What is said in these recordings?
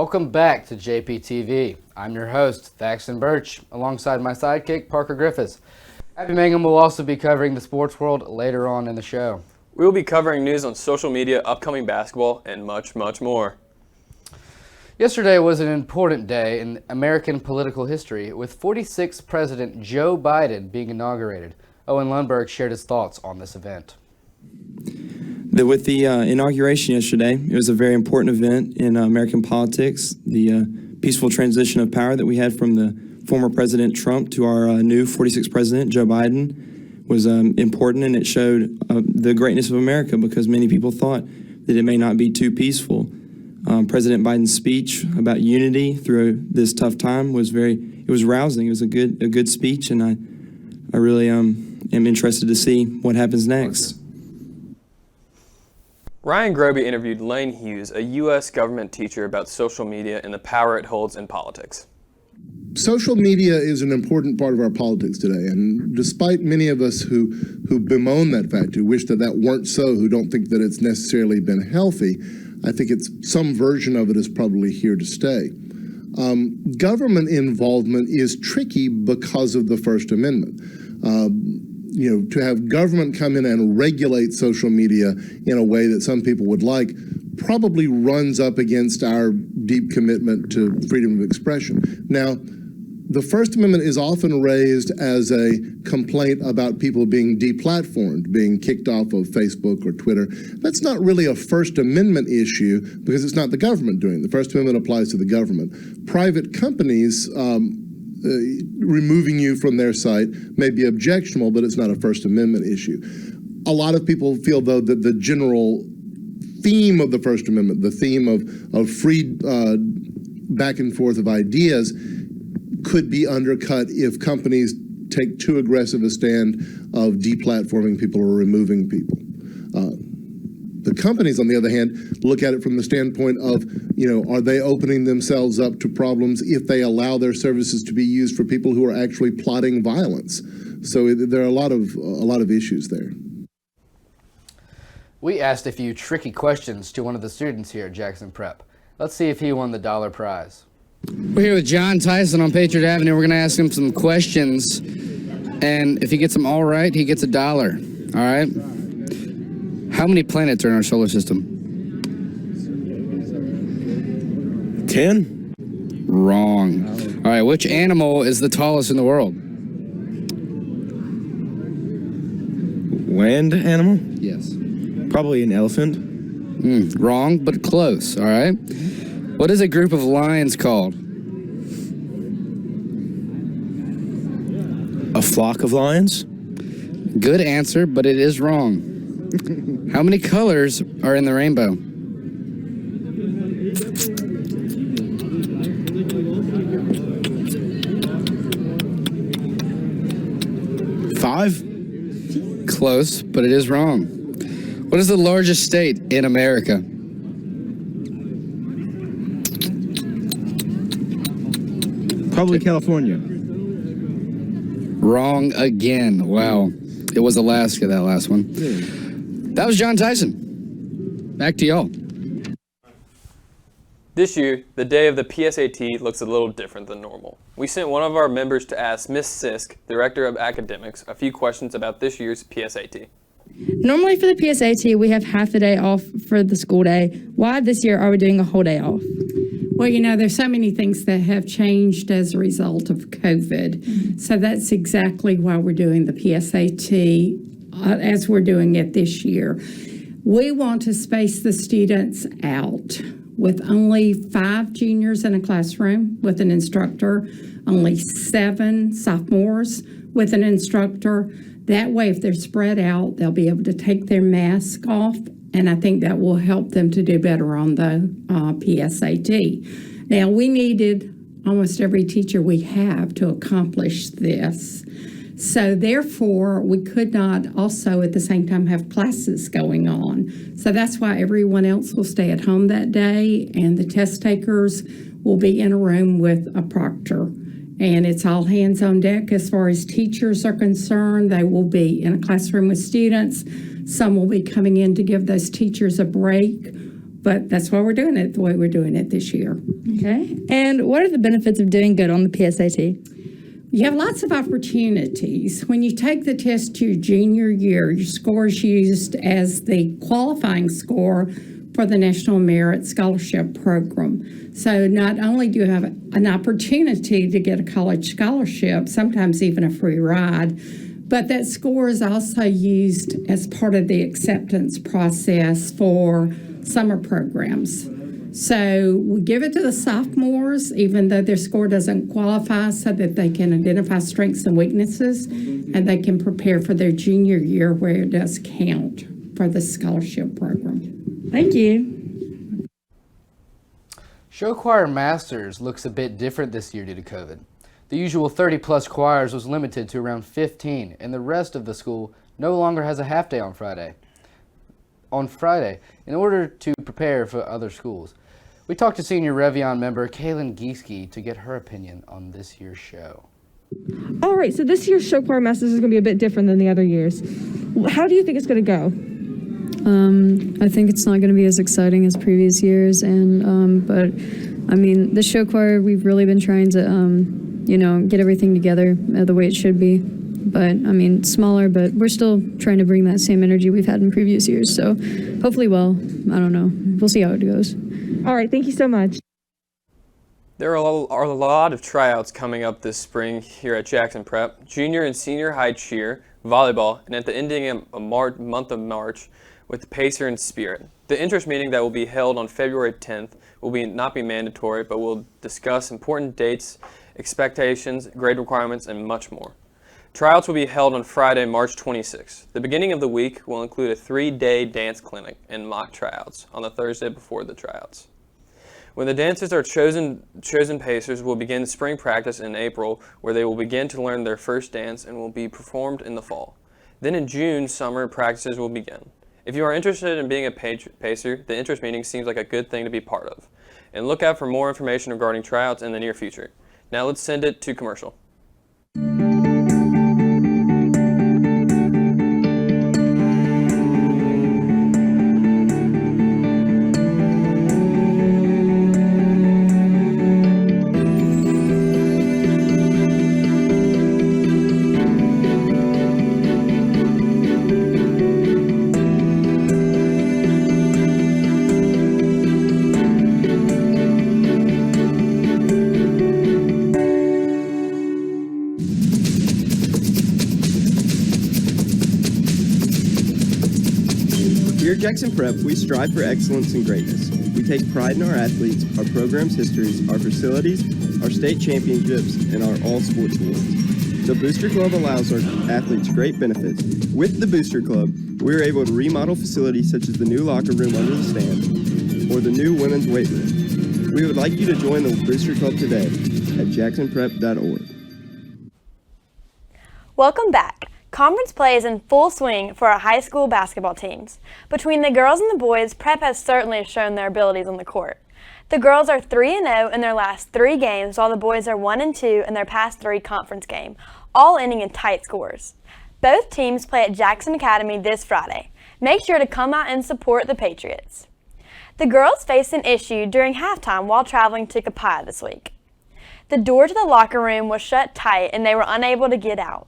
Welcome back to JPTV. I'm your host, Thaxton Birch, alongside my sidekick, Parker Griffiths. Abby Mangum will also be covering the sports world later on in the show. We will be covering news on social media, upcoming basketball, and much, much more. Yesterday was an important day in American political history, with 46th President Joe Biden being inaugurated. Owen Lundberg shared his thoughts on this event. With the inauguration yesterday, it was a very important event in American politics. The peaceful transition of power that we had from the former President Trump to our new 46th President, Joe Biden, was important, and it showed the greatness of America because many people thought that it may not be too peaceful. President Biden's speech about unity through this tough time was rousing. It was a good speech, and I really am interested to see what happens next. Ryan Groby interviewed Lane Hughes, a U.S. government teacher, about social media and the power it holds in politics. Social media is an important part of our politics today, and despite many of us who bemoan that fact, who wish that weren't so, who don't think that it's necessarily been healthy, I think some version of it is probably here to stay. Government involvement is tricky because of the First Amendment. To have government come in and regulate social media in a way that some people would like probably runs up against our deep commitment to freedom of expression. Now, the First Amendment is often raised as a complaint about people being deplatformed, being kicked off of Facebook or Twitter. That's not really a First Amendment issue because it's not the government doing it. The First Amendment applies to the government. Private companies removing you from their site may be objectionable, but it's not a First Amendment issue. A lot of people feel, though, that the general theme of the First Amendment, the theme of free back and forth of ideas, could be undercut if companies take too aggressive a stand of deplatforming people or removing people. The companies, on the other hand, look at it from the standpoint of, are they opening themselves up to problems if they allow their services to be used for people who are actually plotting violence? So there are a lot of issues there. We asked a few tricky questions to one of the students here at Jackson Prep. Let's see if he won the dollar prize. We're here with John Tyson on Patriot Avenue. We're going to ask him some questions, and if he gets them all right, he gets $1. All right? How many planets are in our solar system? 10? Wrong. All right, which animal is the tallest in the world? Land animal? Yes. Probably an elephant. Wrong, but close. All right. What is a group of lions called? A flock of lions? Good answer, but it is wrong. How many colors are in the rainbow? Five? Close, but it is wrong. What is the largest state in America? Probably California. Wrong again. Wow. It was Alaska, that last one. That was John Tyson. Back to y'all. This year, the day of the PSAT looks a little different than normal. We sent one of our members to ask Miss Sisk, Director of Academics, a few questions about this year's PSAT. Normally for the PSAT, we have half a day off for the school day. Why this year are we doing a whole day off? Well, there's so many things that have changed as a result of COVID. Mm-hmm. So that's exactly why we're doing the PSAT as we're doing it this year. We want to space the students out with only 5 juniors in a classroom with an instructor, only 7 sophomores with an instructor. That way, if they're spread out, they'll be able to take their mask off, and I think that will help them to do better on the PSAT. Now, we needed almost every teacher we have to accomplish this. So therefore, we could not also at the same time have classes going on. So that's why everyone else will stay at home that day, and the test takers will be in a room with a proctor. And it's all hands on deck as far as teachers are concerned. They will be in a classroom with students. Some will be coming in to give those teachers a break. But that's why we're doing it the way we're doing it this year. Okay. And what are the benefits of doing good on the PSAT? You have lots of opportunities. When you take the test your junior year, your score is used as the qualifying score for the National Merit Scholarship Program. So not only do you have an opportunity to get a college scholarship, sometimes even a free ride, but that score is also used as part of the acceptance process for summer programs. So we give it to the sophomores, even though their score doesn't qualify, so that they can identify strengths and weaknesses, and they can prepare for their junior year where it does count for the scholarship program. Thank you. Show Choir Masters looks a bit different this year due to COVID. The usual 30-plus choirs was limited to around 15, and the rest of the school no longer has a half-day on Friday. In order to prepare for other schools. We talked to senior Revion member Kaylin Gieske to get her opinion on this year's show. All right, so this year's Show Choir Masters is going to be a bit different than the other years. How do you think it's going to go? I think it's not going to be as exciting as previous years, but I mean, the show choir, we've really been trying to, get everything together the way it should be. But I mean, smaller, but we're still trying to bring that same energy we've had in previous years. So hopefully, I don't know. We'll see how it goes. All right, thank you so much. There are a lot of tryouts coming up this spring here at Jackson Prep. Junior and senior high cheer, volleyball, and at the ending of month of March with the Pacer and Spirit. The interest meeting that will be held on February 10th will not be mandatory, but will discuss important dates, expectations, grade requirements, and much more. Tryouts will be held on Friday, March 26th. The beginning of the week will include a 3-day dance clinic and mock tryouts on the Thursday before the tryouts. When the dancers are chosen Pacers will begin spring practice in April, where they will begin to learn their first dance and will be performed in the fall. Then in June, summer practices will begin. If you are interested in being a Pacer, the interest meeting seems like a good thing to be part of. And look out for more information regarding tryouts in the near future. Now let's send it to commercial. Here at Jackson Prep, we strive for excellence and greatness. We take pride in our athletes, our program's histories, our facilities, our state championships, and our all sports awards. The Booster Club allows our athletes great benefits. With the Booster Club, we are able to remodel facilities such as the new locker room under the stands or the new women's weight room. We would like you to join the Booster Club today at jacksonprep.org. Welcome back. Conference play is in full swing for our high school basketball teams. Between the girls and the boys, Prep has certainly shown their abilities on the court. The girls are 3-0 in their last 3 games, while the boys are 1-2 in their past 3 conference games, all ending in tight scores. Both teams play at Jackson Academy this Friday. Make sure to come out and support the Patriots. The girls faced an issue during halftime while traveling to Copiah this week. The door to the locker room was shut tight and they were unable to get out.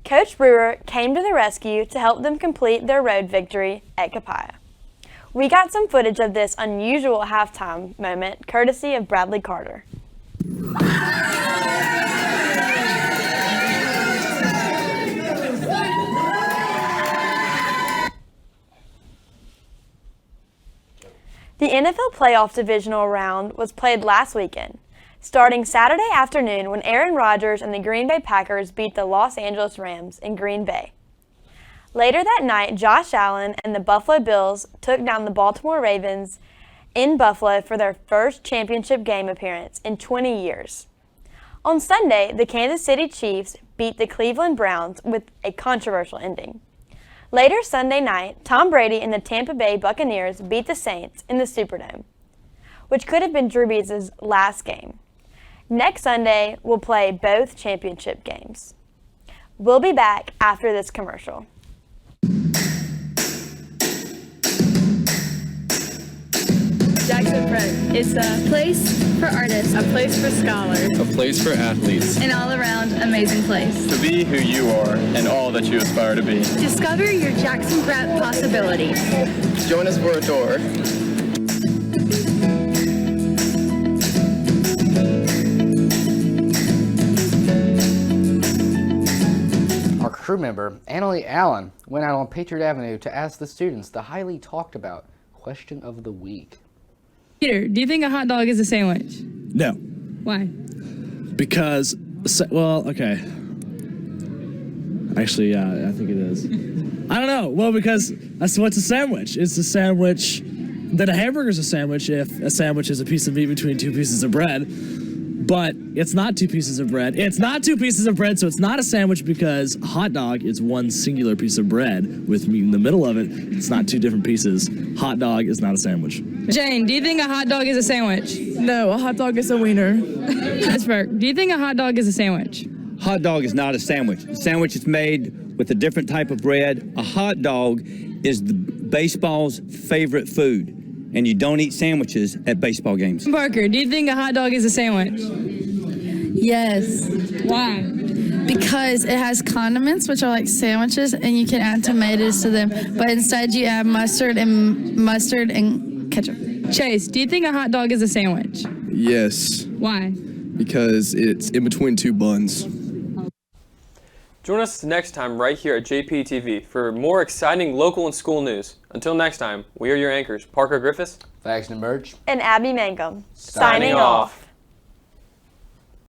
Coach Brewer came to the rescue to help them complete their road victory at Copiah. We got some footage of this unusual halftime moment courtesy of Bradley Carter. The NFL playoff divisional round was played last weekend, starting Saturday afternoon when Aaron Rodgers and the Green Bay Packers beat the Los Angeles Rams in Green Bay. Later that night, Josh Allen and the Buffalo Bills took down the Baltimore Ravens in Buffalo for their first championship game appearance in 20 years. On Sunday, the Kansas City Chiefs beat the Cleveland Browns with a controversial ending. Later Sunday night, Tom Brady and the Tampa Bay Buccaneers beat the Saints in the Superdome, which could have been Drew Brees' last game. Next Sunday, we'll play both championship games. We'll be back after this commercial. Jackson Prep. It's a place for artists, a place for scholars, a place for athletes, an all-around amazing place. to be who you are and all that you aspire to be. Discover your Jackson Prep possibilities. Join us for a tour. Our crew member, Annalie Allen, went out on Patriot Avenue to ask the students the highly talked about question of the week. Peter, do you think a hot dog is a sandwich? No, Why? because, well, okay. Actually, yeah, I think it is. I don't know. Well, because that's what's a sandwich. It's a sandwich. Then a hamburger's a sandwich if a sandwich is a piece of meat between two pieces of bread. But it's not two pieces of bread. It's not two pieces of bread, so it's not a sandwich because a hot dog is one singular piece of bread with meat in the middle of it. It's not two different pieces. Hot dog is not a sandwich. Jane, do you think a hot dog is a sandwich? No, a hot dog is a wiener. Pittsburgh, do you think a hot dog is a sandwich? Hot dog is not a sandwich. A sandwich is made with a different type of bread. A hot dog is the baseball's favorite food, and you don't eat sandwiches at baseball games. Parker, do you think a hot dog is a sandwich? Yes, Why? because it has condiments, which are like sandwiches, and you can add tomatoes to them. But instead, you add mustard and ketchup. Chase, do you think a hot dog is a sandwich? Yes, Why? because it's in between two buns. Join us next time right here at JPTV for more exciting local and school news. Until next time, we are your anchors, Parker Griffiths, Faxon Birch. And Abby Mangum. Signing off.